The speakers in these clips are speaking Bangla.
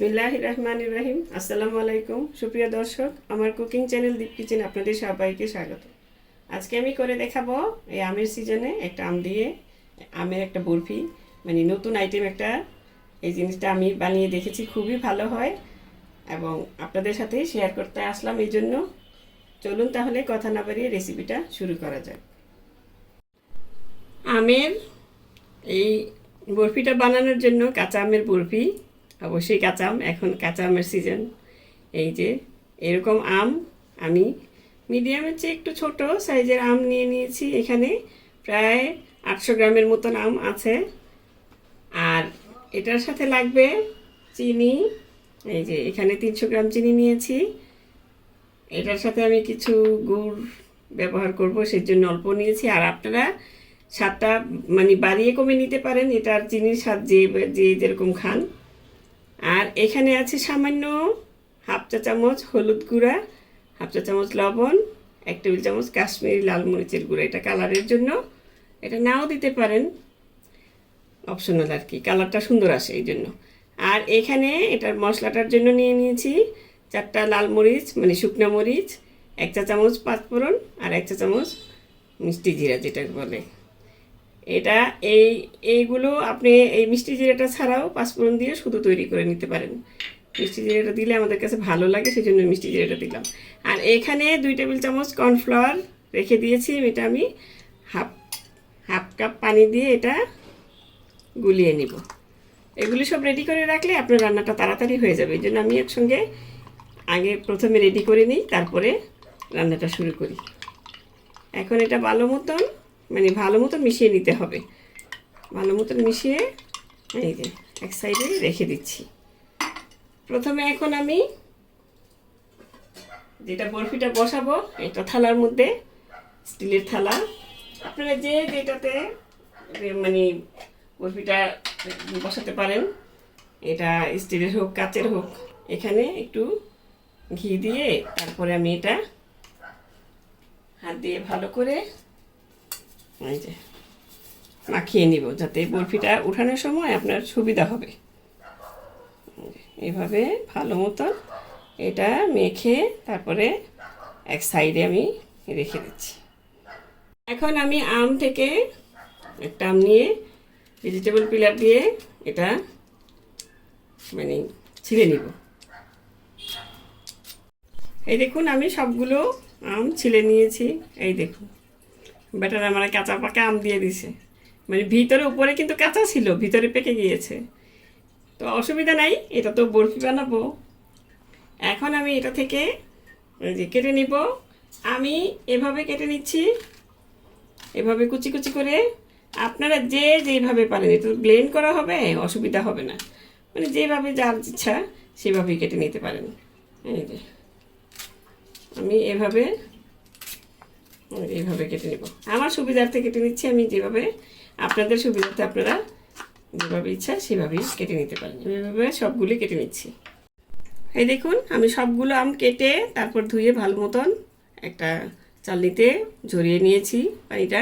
বিসমিল্লাহির রহমানির রহিম। আসসালামু আলাইকুম সুপ্রিয় দর্শক, আমার কুকিং চ্যানেল দীপ কিচেন আপনাদের সবাইকে স্বাগত। আজকে আমি করে দেখাবো এই আমের সিজনে একটা আম দিয়ে আমের একটা বরফি, মানে নতুন আইটেম একটা। এই জিনিসটা আমি বানিয়ে দেখেছি, খুবই ভালো হয় এবং আপনাদের সাথে শেয়ার করতে আসলাম। এই জন্য চলুন তাহলে কথা না বাড়িয়ে রেসিপিটা শুরু করা যায়। আমের এই বরফিটা বানানোর জন্য কাঁচা আমের বরফি, অবশ্যই কাঁচা আম, এখন কাঁচা আমের সিজন। এই যে এরকম আম আমি মিডিয়ামের চেয়ে একটু ছোট সাইজের আম নিয়ে নিয়েছি। এখানে প্রায় 800 গ্রামের মতন আম আছে। আর এটার সাথে লাগবে চিনি। এই যে এখানে 300 গ্রাম চিনি নিয়েছি। এটার সাথে আমি কিছু গুড় ব্যবহার করব, সেই জন্য অল্প নিয়েছি। আর আপনারা স্বাদটা মানে বাড়িয়ে কমে নিতে পারেন, এটার চিনির স্বাদ যে যেরকম খান। আর এখানে আছে সামান্য হাফ চা চামচ হলুদ গুঁড়া, হাফ চা চামচ লবণ, 1 টেবিল চামচ কাশ্মীরি লাল মরিচের গুঁড়া। এটা কালারের জন্য, এটা নাও দিতে পারেন, অপশনাল আর কি, কালারটা সুন্দর আসে এই জন্য। আর এখানে এটার মশলাটার জন্য নিয়ে নিয়েছি 4টা লাল মরিচ, মানে শুকনো মরিচ, 1 চা চামচ পাঁচফোড়ন আর 1 চা চামচ মিষ্টি জিরা যেটা বলে। এটা এইগুলো আপনি এই মিষ্টি জিরাটা ছাড়াও পাঁচফোড়ন দিয়ে শুধু তৈরি করে নিতে পারেন। মিষ্টি জিরাটা দিলে আমাদের কাছে ভালো লাগে, সেই জন্য মিষ্টি জিরাটা দিলাম। আর এখানে 2 টেবিল চামচ কর্নফ্লাওয়ার রেখে দিয়েছি। এটা আমি হাফ কাপ পানি দিয়ে এটা গুলিয়ে নিব। এগুলি সব রেডি করে রাখলে আপনার রান্নাটা তাড়াতাড়ি হয়ে যাবে। এই জন্য আমি একসঙ্গে আগে প্রথমে রেডি করে নিই, তারপরে রান্নাটা শুরু করি। এখন এটা ভালো মতন মিশিয়ে নিতে হবে। ভালো মতন মিশিয়ে এই যে এক সাইডে রেখে দিচ্ছি। প্রথমে এখন আমি যেটা বরফিটা বসাবো, এটা থালার মধ্যে, স্টিলের থালা, আপনারা যেটাতে মানে বরফিটা বসাতে পারেন, এটা স্টিলের হোক কাচের হোক। এখানে একটু ঘি দিয়ে তারপরে আমি এটা হাত দিয়ে ভালো করে এই যে মাখিয়ে নিব, যাতে বরফিটা উঠানোর সময় আপনার সুবিধা হবে। এইভাবে ভালো মতন এটা মেখে তারপরে এক সাইডে আমি রেখে দিচ্ছি। এখন আমি আম থেকে একটা আম নিয়ে ভেজিটেবল পিলার দিয়ে এটা মানে ছিলে নিব। এই দেখুন আমি সবগুলো আম ছিলে নিয়েছি। এই দেখুন ব্যাটার আমার কাঁচা পাকা আম দিয়ে দিছে, মানে ভিতরে উপরে কিন্তু কাঁচা ছিল, ভিতরে পেকে গিয়েছে। তো অসুবিধা নাই, এটা তো বরফি বানাবো। এখন আমি এটা থেকে যে কেটে নিব। আমি এভাবে কেটে নিচ্ছি, এভাবে কুচি কুচি করে। আপনারা যেভাবে পারেন, এটা ব্লেন্ড করা হবে, অসুবিধা হবে না, মানে যেভাবে যার ইচ্ছা সেভাবেই কেটে নিতে পারেন। এই যে আমি এইভাবে কেটে নেব, আমার সুবিধার্থে কেটে নিচ্ছি। আমি যেভাবে আপনাদের সুবিধার্থে আপনারা যেভাবে ইচ্ছা সেভাবেই কেটে নিতে পারেন। এভাবে সবগুলি কেটে নিচ্ছি। এই দেখুন আমি সবগুলো আম কেটে তারপর ধুয়ে ভালো মতন একটা চালনিতে ঝরিয়ে নিয়েছি পানিটা।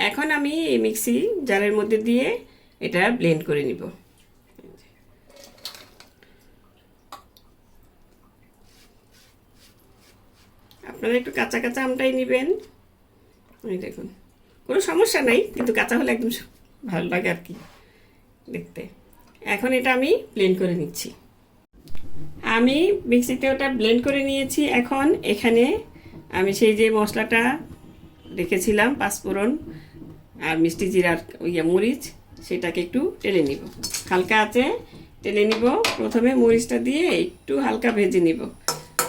এখন আমি এই মিক্সি জারের মধ্যে দিয়ে এটা ব্লেন্ড করে নিব। আপনারা একটু কাঁচা কাঁচা আমটাই নেবেন। এই দেখুন কোনো সমস্যা নাই, কিন্তু কাঁচা হলে একদম ভালো লাগে আর কি দেখতে। এখন এটা আমি ব্লেন্ড করে নিচ্ছি। আমি মিক্সিতে ওটা ব্লেন্ড করে নিয়েছি। এখন এখানে আমি সেই যে মশলাটা রেখেছিলাম, পাঁচফোড়ন আর মিষ্টি জিরার মরিচ, সেটাকে একটু টেলে নিব, হালকা আছে টেলে নিব। প্রথমে মরিচটা দিয়ে একটু হালকা ভেজে নিব।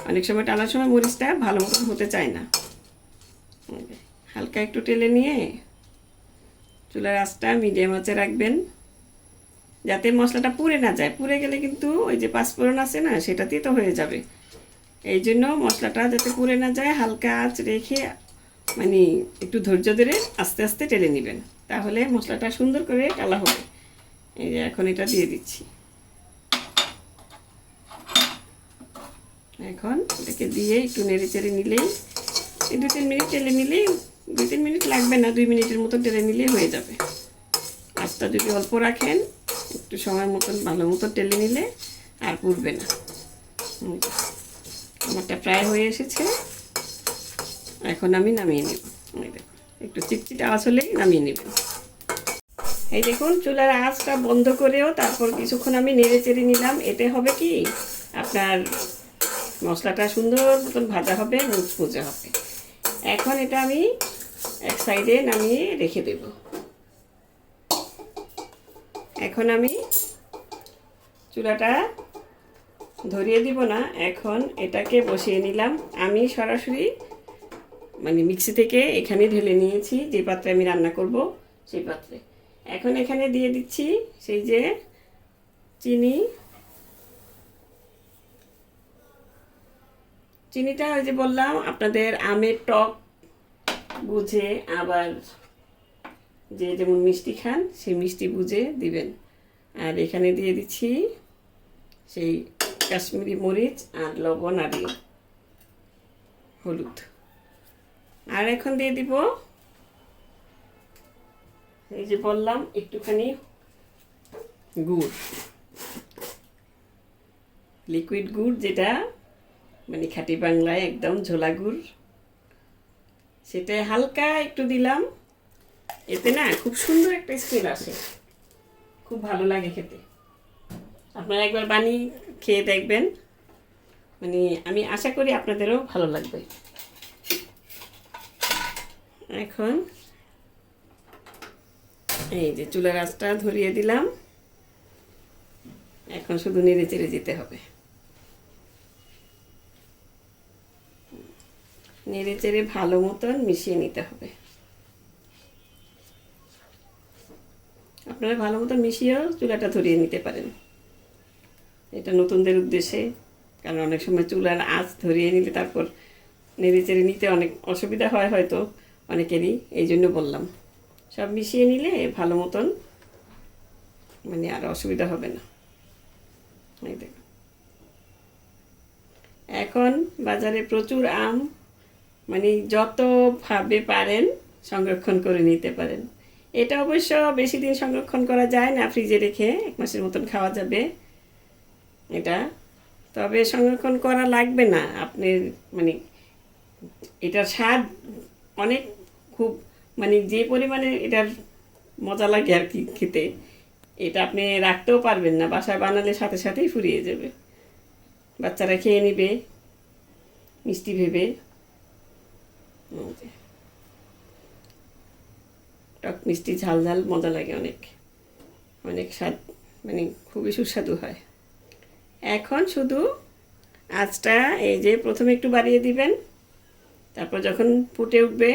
অনেক সময় টানার সময় মরিচটা ভালো মতো হতে চায় না। হালকা একটু টেলে নিয়ে চুলার আঁচটা মিডিয়াম আঁচে রাখবেন, যাতে মশলাটা পুড়ে না যায়। পুড়ে গেলে কিন্তু ওই যে পাঁচফোড়ন আছে না, সেটাতেই তো হয়ে যাবে। এই জন্য মশলাটা যাতে পুড়ে না যায়, হালকা আঁচ রেখে মানে একটু ধৈর্য ধরে আস্তে আস্তে টেলে নেবেন, তাহলে মশলাটা সুন্দর করে টালা হবে। এই যে এখন এটা দিয়ে দিচ্ছি। এখন এটাকে দিয়ে একটু নেড়ে চেড়ে নিলেই, এই 2-3 মিনিট টেলে নিলেই, 2-3 মিনিট লাগবে না, 2 মিনিটের মতো টেলে নিলেই হয়ে যাবে। আঁচটা যদি অল্প রাখেন, একটু সময় মতন ভালো মতো টেলে নিলে আর পুড়বে না। আমারটা প্রায় হয়ে এসেছে, এখন আমি নামিয়ে নেব। একটু চিটচিটে আওয়াজ হলেই নামিয়ে নেবেন। এই দেখুন চুলার আঁচটা বন্ধ করেও তারপর কিছুক্ষণ আমি নেড়ে চেড়ে নিলাম। এতে হবে কি আপনার মশলাটা সুন্দর মতন ভাজা হবে, মুচমুচে হবে। এখন এটা আমি এক সাইডে নামিয়ে রেখে দেব। এখন আমি চুলাটা ধরিয়ে দিব না, এখন এটাকে বসিয়ে নিলাম। আমি সরাসরি মানে মিক্সি থেকে এখানে ঢেলে নিয়েছি, যে পাত্রে আমি রান্না করব সেই পাত্রে। এখন এখানে দিয়ে দিচ্ছি সেই যে চিনিটা, ওই যে বললাম আপনাদের আমের টক বুঝে, আবার যে যেমন মিষ্টি খান সেই মিষ্টি বুঝে দিবেন। আর এখানে দিয়ে দিচ্ছি সেই কাশ্মীরি মরিচ আর লবণ আর হলুদ। আর এখন দিয়ে দিব এই যে বললাম একটুখানি গুড়, লিকুইড গুড়, যেটা মানে খাঁটি বাংলায় একদম ঝোলা গুড়, সেটা হালকা একটু দিলাম। এতে না খুব সুন্দর একটা স্মেল আসে, খুব ভালো লাগে খেতে। আপনারা একবার বানিয়ে খেয়ে দেখবেন, মানে আমি আশা করি আপনাদেরও ভালো লাগবে। এখন এই যে চুলার আঁচটা ধরিয়ে দিলাম, এখন শুধু নেড়ে চেড়ে যেতে হবে। নেড়ে চেড়ে ভালো মতন মিশিয়ে নিতে হবে। আপনারা ভালো মতন মিশিয়েও চুলাটা ধরিয়ে নিতে পারেন, এটা নতুনদের উদ্দেশ্যে। কারণ অনেক সময় চুলার আঁচ ধরিয়ে নিলে তারপর নেড়ে চেড়ে নিতে অনেক অসুবিধা হয় হয়তো অনেকেরই, এই জন্য বললাম। সব মিশিয়ে নিলে ভালো মতন মানে আর অসুবিধা হবে না। এই দেখুন, এখন বাজারে প্রচুর আম, মানে যতভাবে পারেন সংরক্ষণ করে নিতে পারেন। এটা অবশ্য বেশি দিন সংরক্ষণ করা যায় না, ফ্রিজে রেখে 1 মাসের মতন খাওয়া যাবে এটা। তবে সংরক্ষণ করা লাগবে না আপনি, মানে এটার স্বাদ অনেক, খুব মানে যে পরিমাণে এটার মজা লাগে আর কি খেতে, এটা আপনি রাখতেও পারবেন না। বাসায় বানালে সাথে সাথেই ফুরিয়ে যাবে, বাচ্চারা খেয়ে নেবে মিষ্টি ভেবে। টক মিষ্টি ঝাল ঝাল মজা লাগে, অনেক অনেক স্বাদ, মানে খুবই সুস্বাদু হয়। এখন শুধু আঁচটা এই যে প্রথমে একটু বাড়িয়ে দিবেন, তারপর যখন ফুটে উঠবে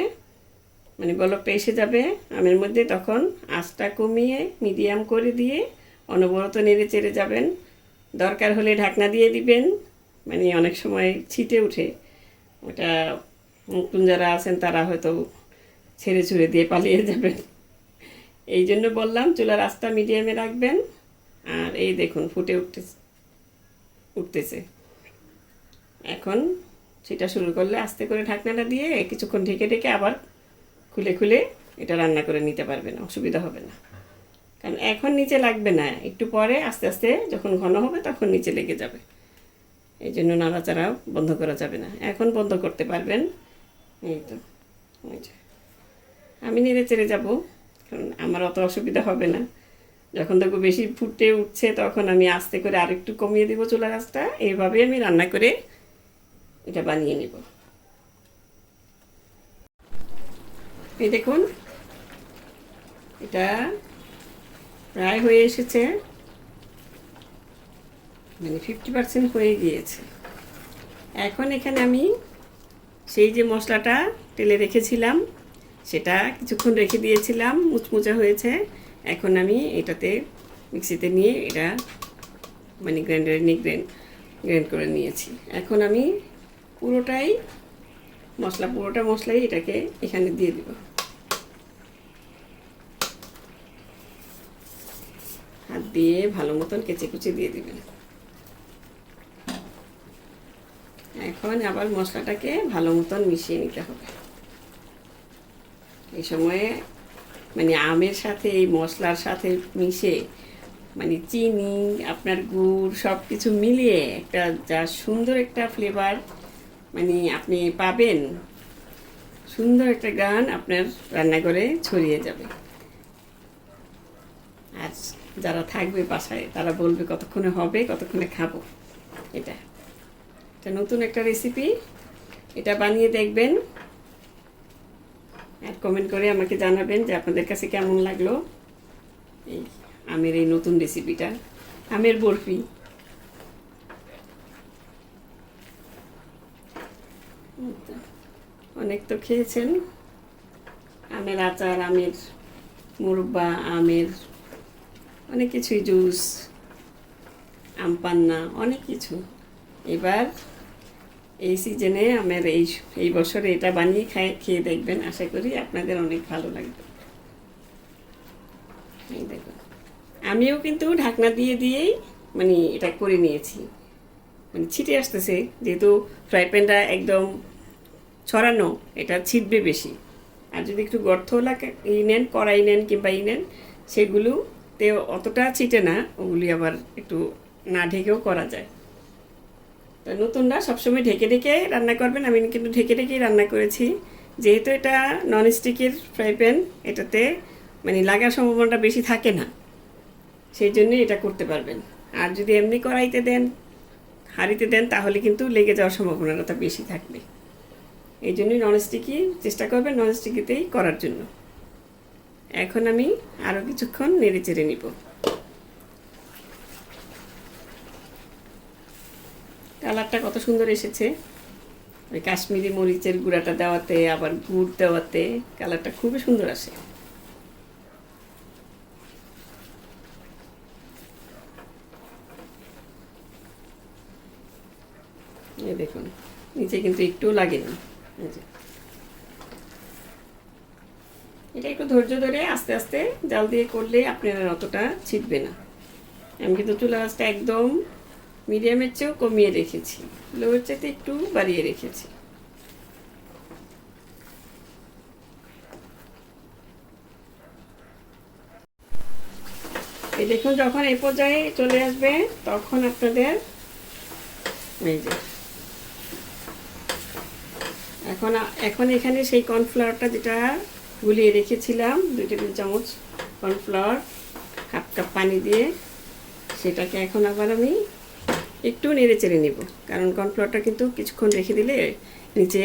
মানে বলকটা এসে যাবে আমের মধ্যে, তখন আঁচটা কমিয়ে মিডিয়াম করে দিয়ে অনবরত নেড়ে চেড়ে যাবেন। দরকার হলে ঢাকনা দিয়ে দিবেন, মানে অনেক সময় ছিটে উঠে, ওটা নতুন যারা আছেন তারা হয়তো ছেড়ে ছুড়ে দিয়ে পালিয়ে যাবেন। এই জন্য বললাম চুলার আঁচটা মিডিয়ামে রাখবেন। আর এই দেখুন ফুটে উঠতেছে। এখন সেটা শুরু করলে আস্তে করে ঢাকনাটা দিয়ে কিছুক্ষণ ঢেকে ঢেকে আবার খুলে খুলে এটা রান্না করে নিতে পারবেন, অসুবিধা হবে না। কারণ এখন নিচে লাগবে না, একটু পরে আস্তে আস্তে যখন ঘন হবে তখন নিচে লেগে যাবে। এই জন্য নাড়াচাড়াও বন্ধ করা যাবে না, এখন বন্ধ করতে পারবেন। এই তো আমি নেড়ে চেড়ে যাবো, কারণ আমার অত অসুবিধা হবে না। যখন দেখবো বেশি ফুটে উঠছে তখন আমি আস্তে করে আরেকটু কমিয়ে দেবো চুলার আঁচটা। এইভাবে আমি রান্না করে এটা বানিয়ে নেব। এই দেখুন এটা প্রায় হয়ে এসেছে, মানে 50% হয়ে গিয়েছে। এখন এখানে আমি সেই যে মশলাটা তেলে রেখেছিলাম সেটা কিছুক্ষণ রেখে দিয়েছিলাম, মুচমুচে হয়েছে। এখন আমি এটাতে মিক্সিতে নিয়ে এটা মানে গ্রাইন্ডারে নিয়ে গ্রাইন্ড করে নিয়েছি। এখন আমি পুরোটা মশলাই এটাকে এখানে দিয়ে দিব। হাত দিয়ে ভালো মতন কেচে কুচে দিয়ে দিবেন। এখন আবার মশলাটাকে ভালো মতন মিশিয়ে নিতে হবে। এই সময়ে মানে আমের সাথে এই মশলার সাথে মিশে মানে চিনি আপনার গুড় সব কিছু মিলিয়ে একটা যা সুন্দর একটা ফ্লেভার মানে আপনি পাবেন, সুন্দর একটা গান আপনার রান্নাঘরে ছড়িয়ে যাবে। আর যারা থাকবে বাসায় তারা বলবে কতক্ষণে হবে, কতক্ষণে খাবো। এটা এটা নতুন একটা রেসিপি, এটা বানিয়ে দেখবেন আর কমেন্ট করে আমাকে জানাবেন যে আপনাদের কাছে কেমন লাগলো এই আমের এই নতুন রেসিপিটা, আমের বরফি। অনেক তো খেয়েছেন আমের আচার, আমের মুরব্বা, আমের অনেক কিছুই, জুস, আম পান্না, অনেক কিছু। এবার এই সিজনে আমের এই বছরে এটা বানিয়ে খেয়ে দেখবেন, আশা করি আপনাদের অনেক ভালো লাগবে। এই দেখুন, আমিও কিন্তু ঢাকনা দিয়ে দিয়েই মানে এটা করে নিয়েছি, মানে ছিটে আসতেছে যেহেতু ফ্রাই প্যানটা একদম ছড়ানো, এটা ছিটবে বেশি। আর যদি একটু গর্তওয়ালা নেন, কড়াই নেন কিংবা নেন, সেগুলোতে অতটা ছিটে না, ওগুলি আবার একটু না ঢেকেও করা যায়। তো নতুনরা সবসময় ঢেকে ঢেকে রান্না করবেন, আমি কিন্তু ঢেকে ঢেকেই রান্না করেছি, যেহেতু এটা ননস্টিকের ফ্রাই প্যান, এটাতে মানে লাগার সম্ভাবনাটা বেশি থাকে না, সেই জন্যই এটা করতে পারবেন। আর যদি এমনি কড়াইতে দেন, হাঁড়িতে দেন, তাহলে কিন্তু লেগে যাওয়ার সম্ভাবনাটা বেশি থাকবে। এই জন্যই ননস্টিকই চেষ্টা করবেন, ননস্টিকিতেই করার জন্য। এখন আমি আরও কিছুক্ষণ নেড়ে চেড়ে নিব। কালারটা কত সুন্দর এসেছে, ওই কাশ্মীরি মরিচের গুঁড়াটা দেওয়াতে, আবার গুড় দেওয়াতে কালারটা খুবই সুন্দর আসে। এই দেখুন, নিচে কিন্তু একটু লাগে না। এটা একটু ধৈর্য ধরে আস্তে আস্তে জাল দিয়ে করলে আপনার অতটা ছিটবে না। আমি কিন্তু চুলা আঁচটা একদম মিডিয়ামের চেয়েও কমিয়ে রেখেছি, লোয়ের চাইতে একটু বাড়িয়ে রেখেছি। এই দেখুন, যখন এই পর্যায়ে চলে আসবে তখন আপনাদের এই যে এখন এখন এখানে সেই কর্নফ্লাওয়ারটা যেটা গুলিয়ে রেখেছিলাম, 2 টেবিল চামচ কর্নফ্লাওয়ার, হাফ কাপ পানি দিয়ে, সেটাকে এখন আবার আমি একটু নেড়ে চেড়ে নিব, কারণ কর্নফ্লাওয়ারটা কিন্তু কিছুক্ষণ রেখে দিলে নিচে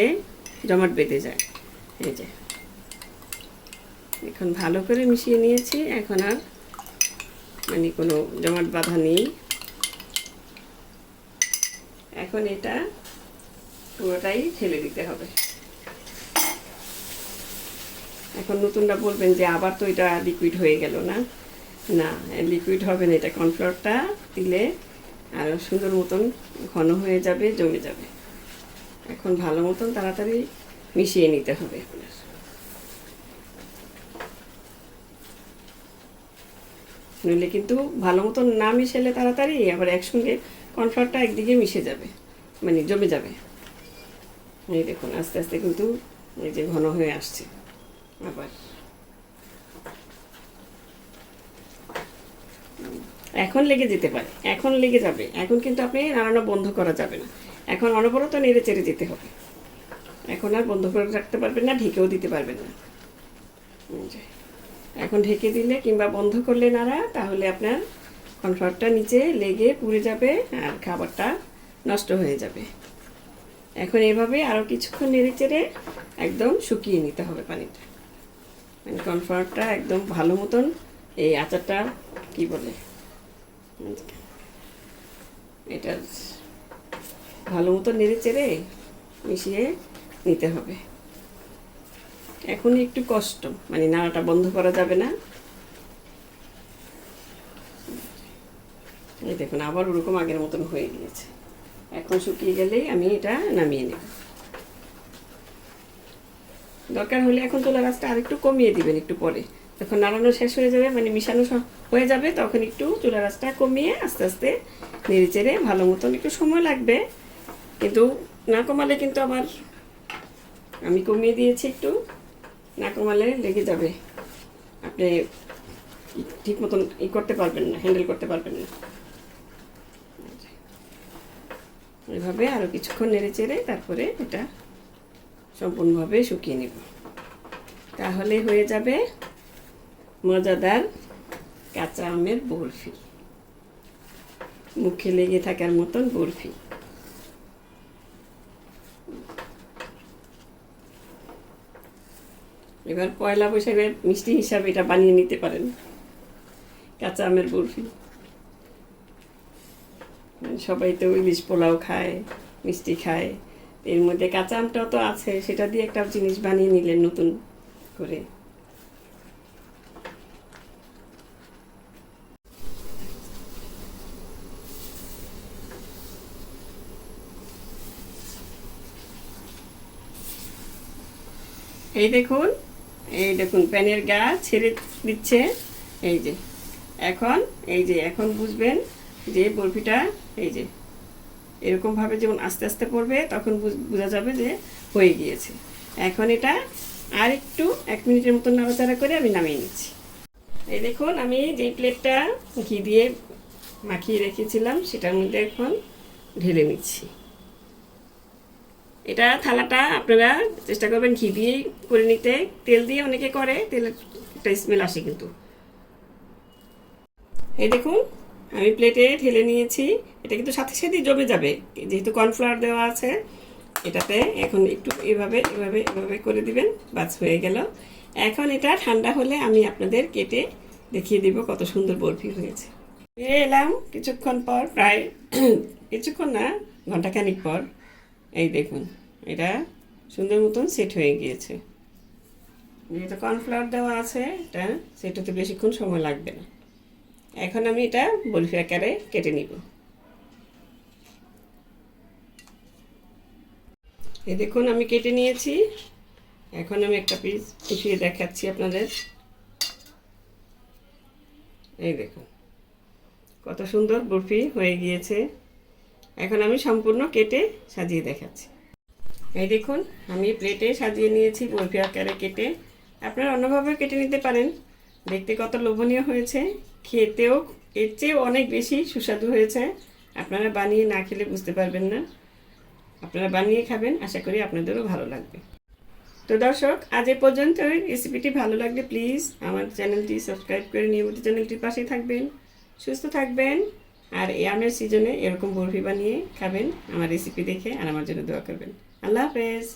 জমাট বেঁধে যায়। এই যে এখন ভালো করে মিশিয়ে নিয়েছি, এখন আর মানে কোনো জমাট বাঁধা নেই। এখন এটা পুরোটাই ঢেলে দিতে হবে। এখন নতুনরা বলবেন যে আবার তো এটা লিকুইড হয়ে গেল, না না, লিকুইড হবে না, এটা কর্নফ্লাওয়ারটা দিলে আরও সুন্দর মতন ঘন হয়ে যাবে, জমে যাবে। এখন ভালো মতন তাড়াতাড়ি মিশিয়ে নিতে হবে আপনার। নইলে কিন্তু ভালো মতন না মিশালে তাড়াতাড়ি আবার একসঙ্গে কর্নফ্লাওয়ারটা একদিকে মিশে যাবে, মানে জমে যাবে। এই দেখুন আস্তে আস্তে কিন্তু এই যে ঘন হয়ে আসছে। আবার এখন লেগে যেতে পারে, এখন লেগে যাবে, এখন কিন্তু আপনি নাড়ানো বন্ধ করা যাবে না, এখন অনবরত নেড়ে চেড়ে যেতে হবে। এখন আর বন্ধ করে রাখতে পারবেন না, ঢেকেও দিতে পারবেন না। এখন ঢেকে দিলে কিংবা বন্ধ করলে নাড়া, তাহলে আপনার কর্নফ্লাওয়ারটা নিচে লেগে পুড়ে যাবে আর খাবারটা নষ্ট হয়ে যাবে। এখন এভাবে আরও কিছুক্ষণ নেড়ে চেড়ে একদম শুকিয়ে নিতে হবে পানিটা, মানে কর্নফ্লাওয়ারটা একদম ভালো মতন এই আচারটা কি বলে এটা ভালো মতন নেড়ে চেড়ে মিশিয়ে নিতে হবে। এখন একটু কষ্ট, মানে নাড়াটা বন্ধ করা যাবে না। এই দেখুন আবার ওরকম আগের মতন হয়ে গিয়েছে। এখন শুকিয়ে গেলেই আমি এটা নামিয়ে নেব। দরকার হলে এখন চুলার আঁচটা আরেকটু কমিয়ে দিবেন, একটু পরে যখন নাড়ানো শেষ হয়ে যাবে, মানে মিশানো হয়ে যাবে, তখন একটু চুলার আঁচটা কমিয়ে আস্তে আস্তে নেড়ে চেড়ে ভালো মতন, একটু সময় লাগবে, কিন্তু না কমালে কিন্তু আবার, আমি কমিয়ে দিয়েছি একটু, না কমালে লেগে যাবে, আপনি ঠিক মতন করতে পারবেন না, হ্যান্ডেল করতে পারবেন না। এভাবে আরও কিছুক্ষণ নেড়ে চেড়ে তারপরে এটা সম্পূর্ণভাবে শুকিয়ে নেব। তাহলে হয়ে যাবে মজাদার কাঁচা আমের বরফি, মুখে লেগে থাকার মতন বরফি। এবার পয়লা বৈশাখের মিষ্টি হিসাবে এটা বানিয়ে নিতে পারেন, কাঁচা আমের বরফি। সবাই তো ইলিশ পোলাও খায়, মিষ্টি খায়, এর মধ্যে কাঁচা আমটাও তো আছে, সেটা দিয়ে একটা জিনিস বানিয়ে নিলেন নতুন করে। এই দেখুন প্যানের গা ছেড়ে দিচ্ছে। এখন বুঝবেন যে বরফিটা এরকমভাবে যখন আস্তে আস্তে পড়বে তখন বোঝা যাবে যে হয়ে গিয়েছে। এখন এটা আর একটু 1 মিনিটের মতো নাড়াচাড়া করে আমি নামিয়ে নিচ্ছি। এই দেখুন আমি যে প্লেটটা ঘি দিয়ে মাখিয়ে রেখেছিলাম সেটার মধ্যে এখন ঢেলে নিচ্ছি। এটা থালাটা আপনারা চেষ্টা করবেন ঘি দিয়েই করে নিতে, তেল দিয়ে অনেকে করে, তেলের একটা স্মেল আসে কিন্তু। এই দেখুন আমি প্লেটে ঢেলে নিয়েছি। এটা কিন্তু সাথে সাথেই জমে যাবে যেহেতু কর্নফ্লাওয়ার দেওয়া আছে এটাতে। এখন একটু এভাবে এভাবে এভাবে করে দিবেন, বাস হয়ে গেল। এখন এটা ঠান্ডা হলে আমি আপনাদের কেটে দেখিয়ে দিব কত সুন্দর বরফি হয়েছে। ফিরে এলাম কিছুক্ষণ পর, প্রায় কিছুক্ষণ না, ঘন্টাখানিক পর। এই দেখুন এটা সুন্দর মতন সেট হয়ে গিয়েছে। যেহেতু কর্নফ্লাওয়ার দেওয়া আছে এটা সেট হতে বেশিক্ষণ সময় লাগবে না। এখন আমি এটা বরফি আকারে কেটে নিব। এই দেখুন আমি কেটে নিয়েছি। এখন আমি একটা পিস উঠিয়ে দেখাচ্ছি আপনাদের। এই দেখুন কত সুন্দর বরফি হয়ে গিয়েছে। এখন আমি সম্পূর্ণ কেটে সাজিয়ে দেখাচ্ছি। এই দেখুন আমি প্লেটে সাজিয়ে নিয়েছি বরফি আকারে কেটে। আপনারা অন্যভাবে কেটে নিতে পারেন। দেখতে কত লোভনীয় হয়েছে, খেতেও এর চেয়েও অনেক বেশি সুস্বাদু হয়েছে। আপনারা বানিয়ে না খেলে বুঝতে পারবেন না। আপনারা বানিয়ে খাবেন, আশা করি আপনাদেরও ভালো লাগবে। তো দর্শক আজ এ পর্যন্তই। রেসিপিটি ভালো লাগলে প্লিজ আমার চ্যানেলটি সাবস্ক্রাইব করে নিয়মিত চ্যানেলটির পাশেই থাকবেন। সুস্থ থাকবেন, আর এই আমের সিজনে এরকম বরফি বানিয়ে খাবেন আমার রেসিপি দেখে, আর আমার জন্য দোয়া করবেন। আল্লাহ হাফেজ।